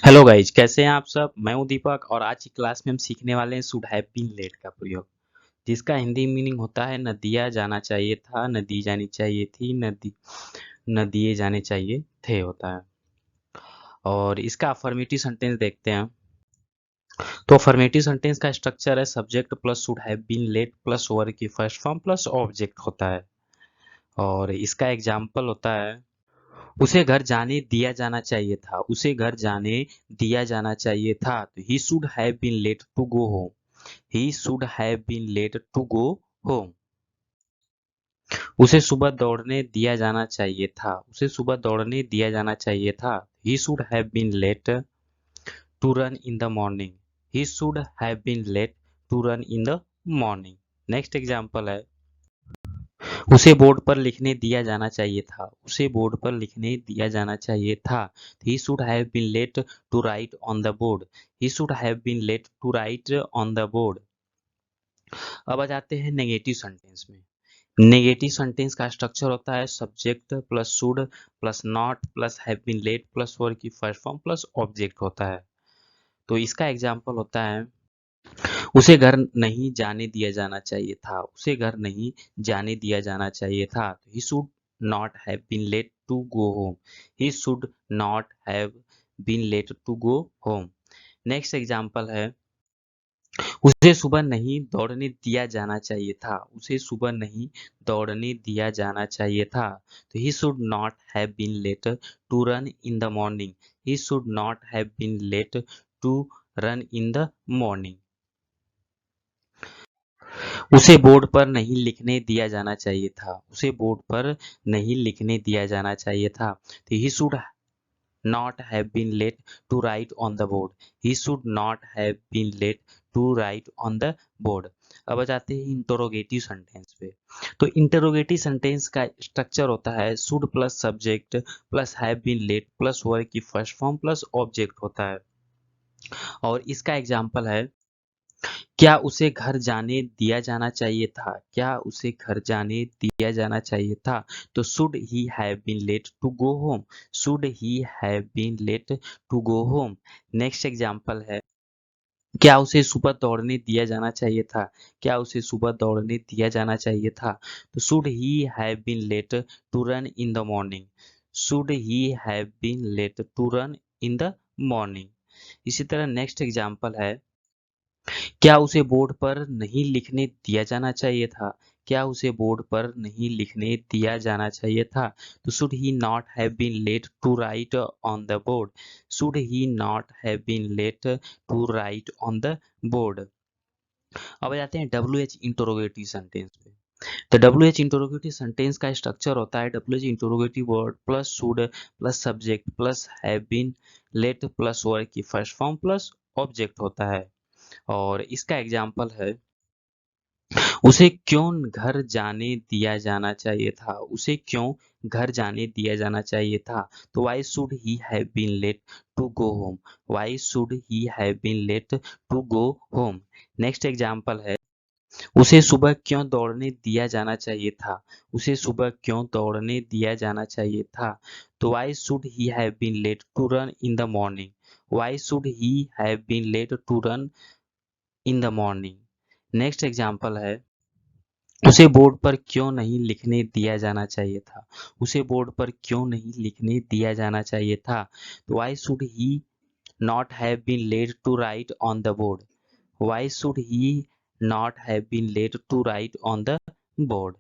Hello guys, कैसे हैं आप सब। मैं हूं दीपक और आज की क्लास में हम सीखने वाले हैं शुड हैव बीन लेट का प्रयोग, जिसका हिंदी मीनिंग होता है न दिया जाना चाहिए था, न दी जानी चाहिए थी, न दिए जाने चाहिए थे होता है। और इसका अफर्मेटिव सेंटेंस देखते हैं। तो अफर्मेटिव सेंटेंस का स्ट्रक्चर है subject plus should have been let plus verb की फर्स्ट फॉर्म प्लस ऑब्जेक्ट होता है। और इसका एग्जाम्पल होता है उसे घर जाने दिया जाना चाहिए था, उसे घर जाने दिया जाना चाहिए था। तो he should have been let to go home, he should have been let to go home. उसे सुबह दौड़ने दिया जाना चाहिए था, उसे सुबह दौड़ने दिया जाना चाहिए था। He should have been let to run in the morning, he should have been let to run in the morning. Next example है उसे बोर्ड पर लिखने दिया जाना चाहिए था, उसे बोर्ड पर लिखने दिया जाना चाहिए था। He should have been let to write on the board, he should have been let to write on the board. अब आ जाते हैं नेगेटिव सेंटेंस में। नेगेटिव सेंटेंस का स्ट्रक्चर होता है subject plus should plus not plus have been let plus verb की first form plus object होता है। तो इसका एग्जाम्पल होता है उसे घर नहीं जाने दिया जाना चाहिए था, उसे घर नहीं जाने दिया जाना चाहिए था। He should not have been let to go home, he should not have been let to go home. Next example है उसे सुबह नहीं दौड़ने दिया जाना चाहिए था, उसे सुबह नहीं दौड़ने दिया जाना चाहिए था। तो he should not have been let to run in the morning, he should not have been let to run in the morning. उसे बोर्ड पर नहीं लिखने दिया जाना चाहिए था, उसे बोर्ड पर नहीं लिखने दिया जाना चाहिए था। तो he should not have been late to write on the board, he should not have been late to write on the board। अब आ जाते हैं इंटरोगेटिव सेंटेंस पे। तो इंटरोगेटिव सेंटेंस का स्ट्रक्चर होता है should plus subject plus have been let plus verb की फर्स्ट फॉर्म प्लस ऑब्जेक्ट होता है। और इसका एग्जांपल है क्या उसे घर जाने दिया जाना चाहिए था, क्या उसे घर जाने दिया जाना चाहिए था। तो should he have been let to go home, should he have been let to go home. Next example है क्या उसे सुबह दौड़ने दिया जाना चाहिए था, क्या उसे सुबह दौड़ने दिया जाना चाहिए था। तो should he have been let to run in the morning, should he have been let to run in the morning. इसी तरह नेक्स्ट एग्जांपल है क्या उसे बोर्ड पर नहीं लिखने दिया जाना चाहिए था, क्या उसे बोर्ड पर नहीं लिखने दिया जाना चाहिए था। तो should he not have been let to write on the board, should he not have been let to write on the board. अब आ जाते हैं डब्ल्यू एच इंटरोगेटिव सेंटेंस पे। तो डब्ल्यू एच इंटरोगेटिव सेंटेंस का स्ट्रक्चर होता है W H interrogative word plus should plus subject plus have been let plus verb की फर्स्ट फॉर्म प्लस ऑब्जेक्ट होता है। और इसका एग्जाम्पल है उसे क्यों घर जाने दिया जाना चाहिए था, उसे क्यों घर जाने दिया जाना चाहिए था। तो why should he have been let to go home, why should he have been let to go home. Next example है उसे सुबह क्यों दौड़ने दिया जाना चाहिए था, उसे सुबह क्यों दौड़ने दिया जाना चाहिए था। तो why should he have been let to run in the morning, why should he have been let to run in the morning. Next example है उसे बोर्ड पर क्यों नहीं लिखने दिया जाना चाहिए था, उसे बोर्ड पर क्यों नहीं लिखने दिया जाना चाहिए था। तो why should he not have been let to write on the board, why should he not have been let to write on the board.